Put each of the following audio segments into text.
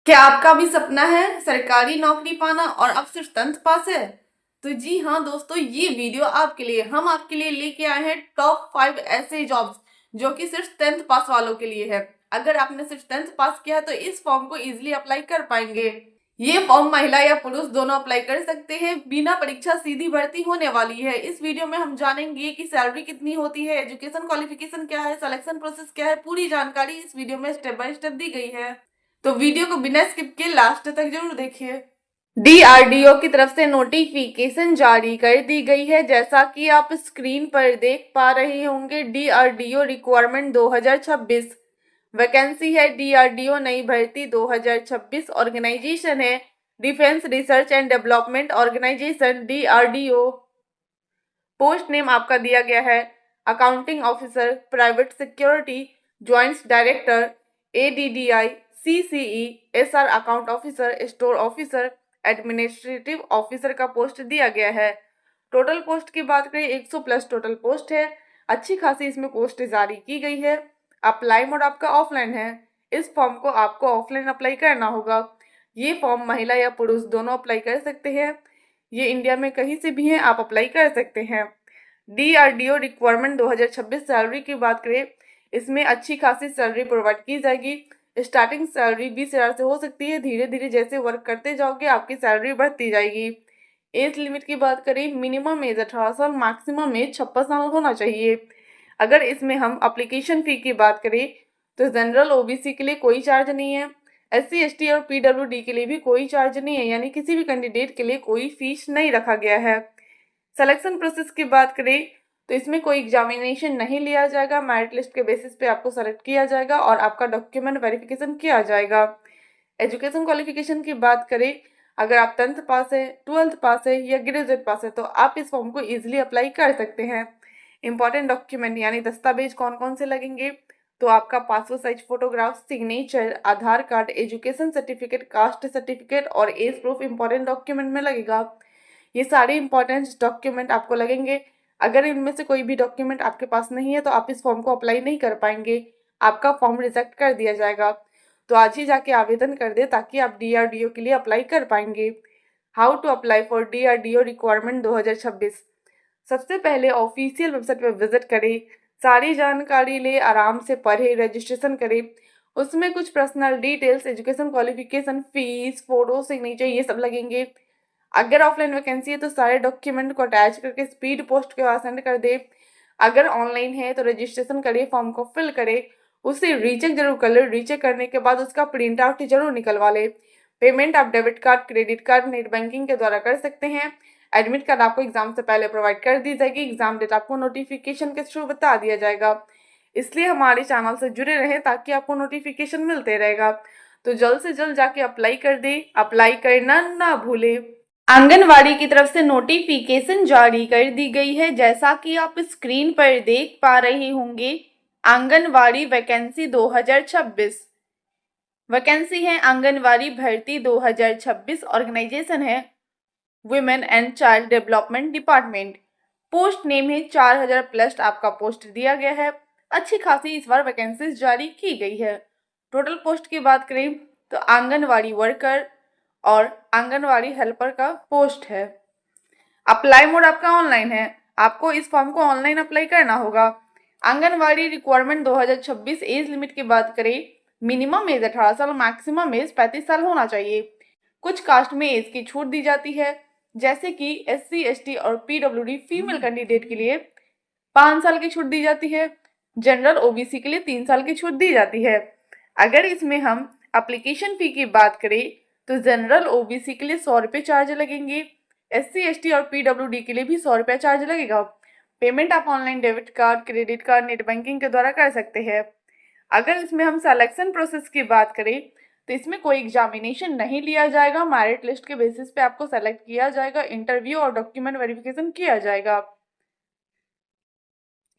क्या आपका भी सपना है सरकारी नौकरी पाना और अब सिर्फ 10th पास है? तो जी हाँ दोस्तों, ये वीडियो आपके लिए हम आपके लिए लेके आए हैं टॉप 5 ऐसे जॉब्स जो कि सिर्फ 10th पास वालों के लिए है। अगर आपने सिर्फ 10th पास किया है तो इस फॉर्म को इजीली अप्लाई कर पाएंगे। ये फॉर्म महिला या पुरुष दोनों अप्लाई कर सकते हैं। बिना परीक्षा सीधी भर्ती होने वाली है। इस वीडियो में हम जानेंगे कि सैलरी कितनी होती है, एजुकेशन क्वालिफिकेशन क्या है, सिलेक्शन प्रोसेस क्या है। पूरी जानकारी इस वीडियो में स्टेप बाय स्टेप दी गई है, तो वीडियो को बिना स्किप के लास्ट तक जरूर देखिए। डीआरडीओ की तरफ से नोटिफिकेशन जारी कर दी गई है। जैसा कि आप स्क्रीन पर देख पा रहे होंगे, डीआरडीओ रिक्वायरमेंट 2026 वैकेंसी है। डीआरडीओ नई भर्ती 2026 ऑर्गेनाइजेशन है defence research and development organisation DRDO. Post name आपका दिया गया है accounting officer, private security, joint director, ADDI, CCE, SR account officer, store officer, administrative officer का पोस्ट दिया गया है। टोटल पोस्ट की बात करें 100 प्लस टोटल पोस्ट है। अच्छी खासी इसमें पोस्ट जारी की गई है। अप्लाई मोड आपका ऑफलाइन है। इस फॉर्म को आपको ऑफलाइन अप्लाई करना होगा। ये फॉर्म महिला या पुरुष दोनों अप्लाई कर सकते हैं। ये इंडिया में कहीं से भी हैं, आप अप्लाई कर सकते हैं। डीआरडीओ रिक्वायरमेंट 2026 सैलरी की बात करें, इसमें अच्छी खासी सैलरी प्रोवाइड की जाएगी। स्टार्टिंग सैलरी 20,000 से हो सकती है। धीरे धीरे जैसे वर्क करते जाओगे आपकी सैलरी बढ़ती जाएगी। एज लिमिट की बात करें, मिनिमम एज 18 साल, मैक्सिमम एज 56 साल होना चाहिए। अगर इसमें हम अप्लीकेशन फ़ी की बात करें तो जनरल ओबीसी के लिए कोई चार्ज नहीं है। एससी एसटी और पीडब्ल्यूडी के लिए भी कोई चार्ज नहीं है, यानी किसी भी कैंडिडेट के लिए कोई फीस नहीं रखा गया है। सिलेक्शन प्रोसेस की बात करें तो इसमें कोई एग्जामिनेशन नहीं लिया जाएगा। मेरिट लिस्ट के बेसिस पे आपको सेलेक्ट किया जाएगा और आपका डॉक्यूमेंट वेरिफिकेशन किया जाएगा। एजुकेशन क्वालिफिकेशन की बात करें, अगर आप 10th पास है, 12th पास है या ग्रेजुएट पास है तो आप इस फॉर्म को इजीली अप्लाई कर सकते हैं। इंपॉर्टेंट डॉक्यूमेंट यानी दस्तावेज कौन कौन से लगेंगे, तो आपका passport size photograph, signature, Aadhaar card, education certificate, caste certificate और एज प्रूफ इंपॉर्टेंट डॉक्यूमेंट में लगेगा। ये सारे इंपॉर्टेंट डॉक्यूमेंट आपको लगेंगे। अगर इनमें से कोई भी डॉक्यूमेंट आपके पास नहीं है तो आप इस फॉर्म को अप्लाई नहीं कर पाएंगे, आपका फॉर्म रिजेक्ट कर दिया जाएगा। तो आज ही जाके आवेदन कर दे ताकि आप डीआरडीओ के लिए अप्लाई कर पाएंगे। How to apply for DRDO requirement 2026। सबसे पहले ऑफिशियल वेबसाइट पर विजिट करें, सारी जानकारी ले, आराम से पढ़े, रजिस्ट्रेशन करें। उसमें कुछ personal details, education qualification, fees, photo, signature ये सब लगेंगे। अगर ऑफलाइन वैकेंसी है तो सारे डॉक्यूमेंट को अटैच करके स्पीड पोस्ट के बाद सेंड कर दे। अगर ऑनलाइन है तो रजिस्ट्रेशन करिए, फॉर्म को फिल करे, उसे रीचेक जरूर कर ले। रीचेक करने के बाद उसका प्रिंट आउट जरूर निकलवा ले। पेमेंट आप debit card, credit card, net banking के द्वारा कर सकते हैं। एडमिट कार्ड आपको एग्जाम से पहले प्रोवाइड कर दी जाएगी। एग्जाम डेट आपको नोटिफिकेशन के थ्रू बता दिया जाएगा। इसलिए हमारे चैनल से जुड़े रहें ताकि आपको नोटिफिकेशन मिलते रहेगा। तो जल्द से जल्द जाके अप्लाई कर दे, अप्लाई करना ना भूले। आंगनवाड़ी की तरफ से नोटिफिकेशन जारी कर दी गई है। जैसा कि आप स्क्रीन पर देख पा रहे होंगे, आंगनवाड़ी वैकेंसी 2026 वैकेंसी है। आंगनवाड़ी भर्ती 2026 ऑर्गेनाइजेशन है women and child development department. Post name है 4000 प्लस आपका पोस्ट दिया गया है। अच्छी खासी इस बार वैकेंसीज जारी की गई है। टोटल पोस्ट की बात करें तो आंगनवाड़ी वर्कर और आंगनवाड़ी हेल्पर का पोस्ट है। अप्लाई मोड आपका ऑनलाइन है। आपको इस फॉर्म को ऑनलाइन अप्लाई करना होगा। आंगनवाड़ी रिक्वायरमेंट 2026 एज लिमिट की बात करें, मिनिमम एज 18 साल, मैक्सिमम एज 35 साल होना चाहिए। कुछ कास्ट में एज की छूट दी जाती है, जैसे कि एससी एसटी और पीडब्ल्यूडी फीमेल कैंडिडेट के लिए 5 साल की छूट दी जाती है। जनरल ओबीसी के लिए 3 साल की छूट दी जाती है। अगर इसमें हम एप्लीकेशन फ़ी की बात करें तो जनरल ओबीसी के लिए 100 रुपये चार्ज लगेंगे। एससी एसटी और पीडब्ल्यूडी के लिए भी 100 रुपया चार्ज लगेगा। पेमेंट आप online debit card, credit card, net banking के द्वारा कर सकते हैं। अगर इसमें हम सिलेक्शन प्रोसेस की बात करें तो इसमें कोई एग्जामिनेशन नहीं लिया जाएगा। मेरिट लिस्ट के बेसिस पे आपको सेलेक्ट किया जाएगा। इंटरव्यू और डॉक्यूमेंट वेरिफिकेशन किया जाएगा।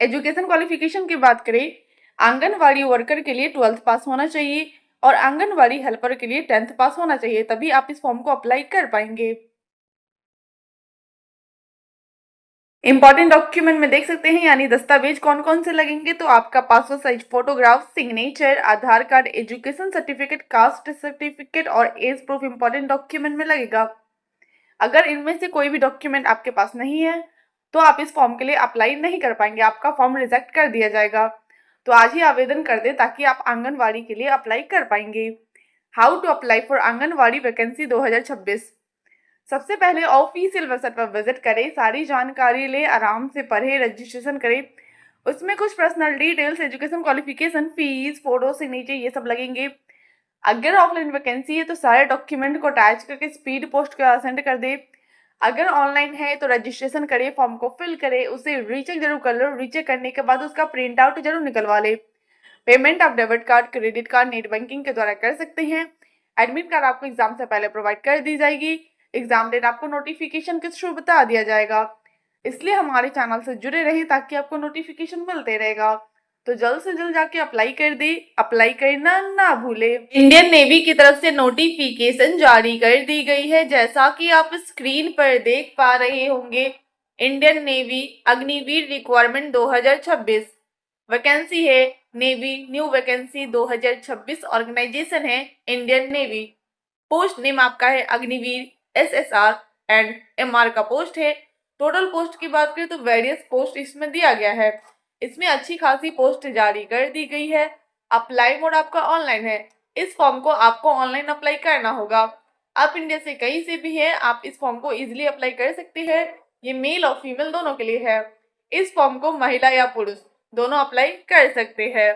एजुकेशन क्वालिफिकेशन की बात करें, आंगनवाड़ी वर्कर के लिए 12th पास होना चाहिए और आंगनवाड़ी हेल्पर के लिए 10th पास होना चाहिए, तभी आप इस फॉर्म को अप्लाई कर पाएंगे। इंपॉर्टेंट डॉक्यूमेंट में देख सकते हैं यानी दस्तावेज कौन कौन से लगेंगे। तो आपका passport size photograph, signature, Aadhaar card, education certificate, caste certificate और एज प्रूफ इंपॉर्टेंट डॉक्यूमेंट में लगेगा। अगर इनमें से कोई भी डॉक्यूमेंट आपके पास नहीं है तो आप इस फॉर्म के लिए अप्लाई नहीं कर पाएंगे, आपका फॉर्म रिजेक्ट कर दिया जाएगा। तो आज ही आवेदन कर दें ताकि आप आंगनवाड़ी के लिए अप्लाई कर पाएंगे। How to apply for anganwadi vacancy 2026। सबसे पहले ऑफिशियल वेबसाइट पर विजिट करें, सारी जानकारी ले, आराम से पढ़े, रजिस्ट्रेशन करें। उसमें कुछ personal details, education qualification, fees, photo, signature ये सब लगेंगे। अगर ऑफलाइन वैकेंसी है तो सारे डॉक्यूमेंट को अटैच करके स्पीड पोस्ट का सेंड कर दे। अगर ऑनलाइन है तो रजिस्ट्रेशन करे, फॉर्म को फिल करे, उसे रीचेक जरूर कर लो। रीचेक करने के बाद उसका प्रिंट आउट जरूर निकलवा ले। पेमेंट आप debit card, credit card, net banking के द्वारा कर सकते हैं। एडमिट कार्ड आपको एग्जाम से पहले प्रोवाइड कर दी जाएगी। एग्जाम डेट आपको नोटिफिकेशन के थ्रू बता दिया जाएगा। इसलिए हमारे चैनल से जुड़े रहिए ताकि आपको नोटिफिकेशन मिलते रहेगा। तो जल्द से जल्द जाके अप्लाई कर दे, अप्लाई करना ना भूले। इंडियन नेवी की तरफ से नोटिफिकेशन जारी कर दी गई है, जैसा कि आप स्क्रीन पर देख पा रहे होंगे। Indian navy Agniveer requirement 2026 vacancy है नेवी न्यू वैकेंसी 2026। ऑर्गेनाइजेशन है इंडियन नेवी। पोस्ट नेम आपका है अग्निवीर, SSR एंड MR का पोस्ट है। टोटल पोस्ट की बात करें तो वेरियस पोस्ट इसमें दिया गया है। इसमें अच्छी खासी पोस्ट जारी कर दी गई है। अप्लाई मोड आपका ऑनलाइन है। इस फॉर्म को आपको ऑनलाइन अप्लाई करना होगा। आप इंडिया से कहीं से भी हैं, आप इस फॉर्म को इजीली अप्लाई कर सकते हैं। ये मेल और फीमेल दोनों के लिए है। इस फॉर्म को महिला या पुरुष दोनों अप्लाई कर सकते हैं।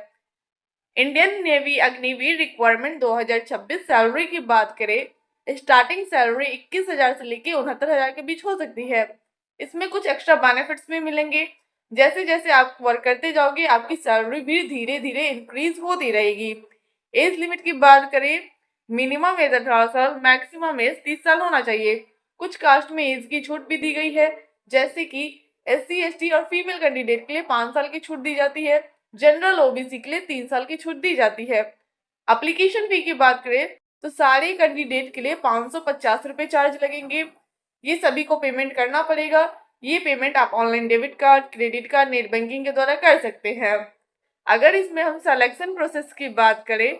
Indian navy Agniveer requirement 2026 salary की बात करें, स्टार्टिंग सैलरी 21,000 से लेके 69,000 के बीच हो सकती है। इसमें कुछ एक्स्ट्रा बेनिफिट्स भी मिलेंगे। जैसे जैसे आप वर्क करते जाओगे आपकी सैलरी भी धीरे धीरे इंक्रीज होती रहेगी। एज लिमिट की बात करें, मिनिमम एज 18 साल, मैक्सिमम एज 30 साल होना चाहिए। कुछ कास्ट में एज की छूट भी दी गई है, जैसे कि SC ST और फीमेल कैंडिडेट के लिए 5 साल की छूट दी जाती है। जनरल OBC के लिए 3 साल की छूट दी जाती है। एप्लीकेशन फी की बात करें तो सारे कैंडिडेट के लिए 550 रुपये चार्ज लगेंगे। ये सभी को पेमेंट करना पड़ेगा। ये पेमेंट आप online debit card, credit card, net banking के द्वारा कर सकते हैं। अगर इसमें हम सिलेक्शन प्रोसेस की बात करें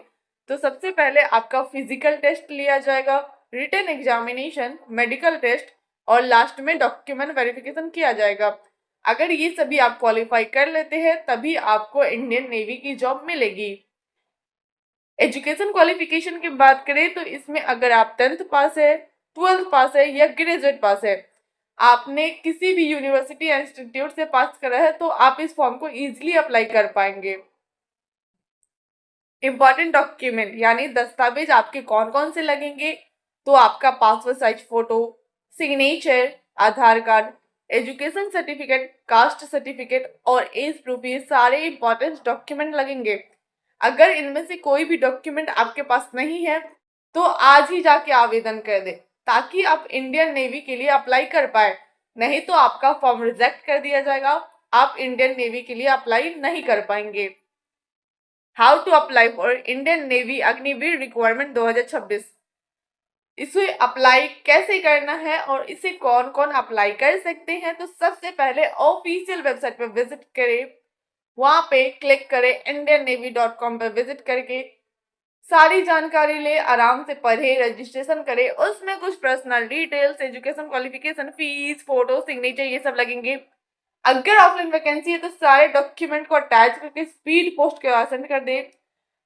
तो सबसे पहले आपका फिजिकल टेस्ट लिया जाएगा, रिटन एग्जामिनेशन, मेडिकल टेस्ट और लास्ट में डॉक्यूमेंट वेरिफिकेशन किया जाएगा। अगर ये सभी आप क्वालिफाई कर लेते हैं तभी आपको इंडियन नेवी की जॉब मिलेगी। एजुकेशन क्वालिफिकेशन की बात करें तो इसमें अगर आप 10th पास है, 12th पास है या ग्रेजुएट पास है, आपने किसी भी यूनिवर्सिटी इंस्टीट्यूट से पास करा है तो आप इस फॉर्म को इजीली अप्लाई कर पाएंगे। इंपॉर्टेंट डॉक्यूमेंट यानी दस्तावेज आपके कौन कौन से लगेंगे, तो आपका passport size photo, signature, Aadhaar card, education certificate, caste certificate और एज प्रूफ, ये सारे इंपॉर्टेंट डॉक्यूमेंट लगेंगे। अगर इनमें से कोई भी डॉक्यूमेंट आपके पास नहीं है तो आज ही जाके आवेदन कर दे ताकि आप इंडियन नेवी के लिए अप्लाई कर पाए, नहीं तो आपका फॉर्म रिजेक्ट कर दिया जाएगा, आप इंडियन नेवी के लिए अप्लाई नहीं कर पाएंगे। How to apply for Indian navy Agniveer requirement 2026। इसे अप्लाई कैसे करना है और इसे कौन कौन अप्लाई कर सकते हैं, तो सबसे पहले ऑफिशियल वेबसाइट पर विजिट करें, वहां पे क्लिक करें, indiannavy.com पर विजिट करके सारी जानकारी ले, आराम से पढ़े, रजिस्ट्रेशन करे। उसमें कुछ personal details, education qualification, fees, photo, signature ये सब लगेंगे। अगर ऑफलाइन वैकेंसी है तो सारे डॉक्यूमेंट को अटैच करके स्पीड पोस्ट के सेंड कर दे।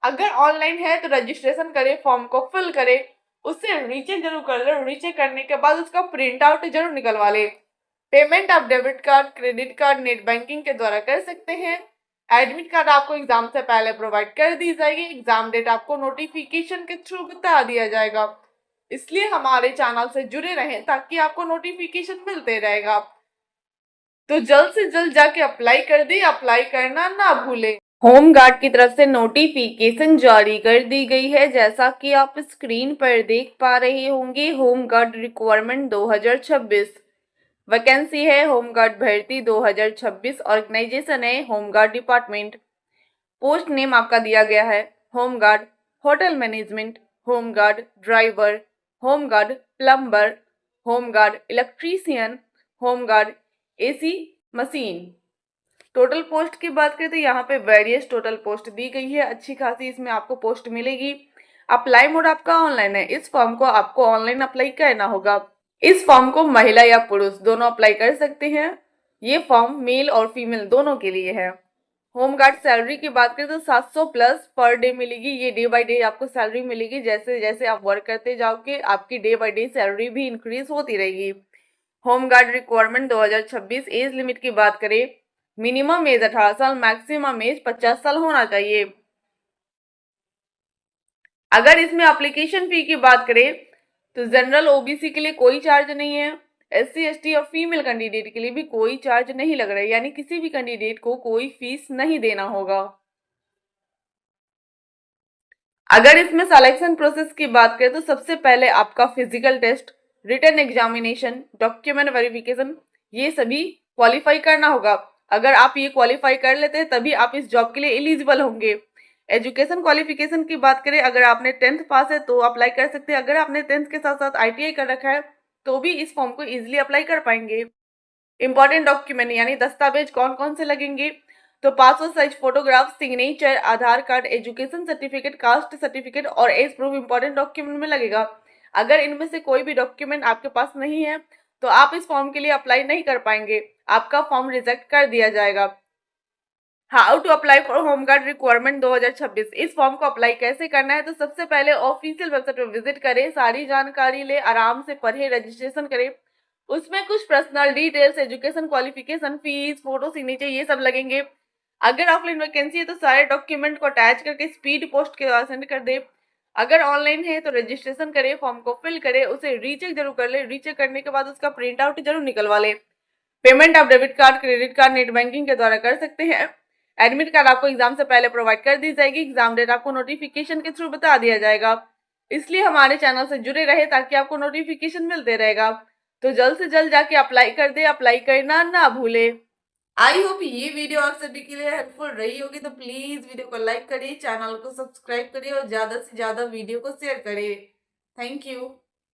अगर ऑनलाइन है तो रजिस्ट्रेशन करे, फॉर्म को फिल करे, उससे रीचेक जरूर कर ले। रीचेक करने के बाद उसका प्रिंट आउट जरूर निकलवा ले। पेमेंट आप debit card, credit card, net banking के द्वारा कर सकते हैं। एडमिट कार्ड आपको एग्जाम से पहले प्रोवाइड कर दी जाएगी। एग्जाम डेट आपको नोटिफिकेशन के थ्रू बता दिया जाएगा। इसलिए हमारे चैनल से जुड़े रहें ताकि आपको नोटिफिकेशन मिलते रहेगा। तो जल्द से जल्द जाके अप्लाई कर दे, अप्लाई करना ना भूलें। होम गार्ड की तरफ से नोटिफिकेशन जारी कर दी गई है, जैसा कि आप स्क्रीन पर देख पा रहे होंगे। होम गार्ड रिक्वायरमेंट 2026 वैकेंसी है होम गार्ड भर्ती 2026। ऑर्गेनाइजेशन है home guard department. Post name आपका दिया गया है home guard, hotel management, home guard driver, home guard plumber, home guard electrician, home guard AC machine. Total post की बात करें तो यहाँ पे वेरियस टोटल पोस्ट दी गई है, अच्छी खासी इसमें आपको पोस्ट मिलेगी। अप्लाई मोड आपका ऑनलाइन है, इस फॉर्म को आपको ऑनलाइन अप्लाई करना होगा। इस फॉर्म को महिला या पुरुष दोनों अप्लाई कर सकते हैं। ये फॉर्म मेल और फीमेल दोनों के लिए है। होम गार्ड सैलरी की बात करें तो 700 प्लस पर डे मिलेगी। ये डे बाय डे आपको सैलरी मिलेगी, जैसे जैसे आप वर्क करते जाओगे आपकी डे बाय डे सैलरी भी इंक्रीज होती रहेगी। Home guard requirement 2026। Age limit की बात करें, मिनिमम एज 18 साल, मैक्सिमम एज 50 साल होना चाहिए। अगर इसमें एप्लीकेशन फी की बात करें तो जनरल ओबीसी के लिए कोई चार्ज नहीं है, एससी एसटी और फीमेल कैंडिडेट के लिए भी कोई चार्ज नहीं लग रहा है, यानी किसी भी कैंडिडेट को कोई फीस नहीं देना होगा। अगर इसमें सिलेक्शन प्रोसेस की बात करें तो सबसे पहले आपका physical test, written examination, document verification, ये सभी क्वालिफाई करना होगा। अगर आप ये क्वालिफाई कर लेते हैं तभी आप इस जॉब के लिए एलिजिबल होंगे। एजुकेशन क्वालिफिकेशन की बात करें, अगर आपने 10th पास है तो अप्लाई कर सकते हैं। अगर आपने 10th के साथ साथ ITI कर रखा है तो भी इस फॉर्म को इजिली अप्लाई कर पाएंगे। इंपॉर्टेंट डॉक्यूमेंट यानी दस्तावेज कौन कौन से लगेंगे, तो passport size photograph, signature, Aadhaar card, education certificate, caste certificate और एज प्रूफ इंपॉर्टेंट डॉक्यूमेंट में लगेगा। अगर इनमें से कोई भी डॉक्यूमेंट आपके पास नहीं है तो आप इस फॉर्म के लिए अप्लाई नहीं कर पाएंगे, आपका फॉर्म रिजेक्ट कर दिया जाएगा। How to apply for home guard requirement 2026। इस फॉर्म को अप्लाई कैसे करना है, तो सबसे पहले ऑफिशियल वेबसाइट पर विजिट करें, सारी जानकारी ले, आराम से पढ़े, रजिस्ट्रेशन करें। उसमें कुछ personal details, education qualification, fees, photo, signature, ये सब लगेंगे। अगर ऑफलाइन वैकेंसी है तो सारे डॉक्यूमेंट को अटैच करके स्पीड पोस्ट के द्वारा सेंड कर दे। अगर ऑनलाइन है तो रजिस्ट्रेशन करें, फॉर्म को फिल करें, उसे रीचेक जरूर कर ले। रीचेक करने के बाद उसका प्रिंट आउट जरूर निकलवा ले। पेमेंट आप debit card, credit card, net banking के द्वारा कर सकते हैं। एडमिट कार्ड आपको एग्जाम से पहले प्रोवाइड कर दी जाएगी। एग्जाम डेट आपको नोटिफिकेशन के थ्रू बता दिया जाएगा। इसलिए हमारे चैनल से जुड़े रहे ताकि आपको नोटिफिकेशन मिलते रहेगा। तो जल्द से जल्द जाके अप्लाई कर दे, अप्लाई करना ना भूले। आई होप ये वीडियो आप सभी के लिए हेल्पफुल रही होगी, तो प्लीज वीडियो को लाइक करिए, चैनल को सब्सक्राइब करिए और ज्यादा से ज्यादा वीडियो को शेयर करिए। Thank you.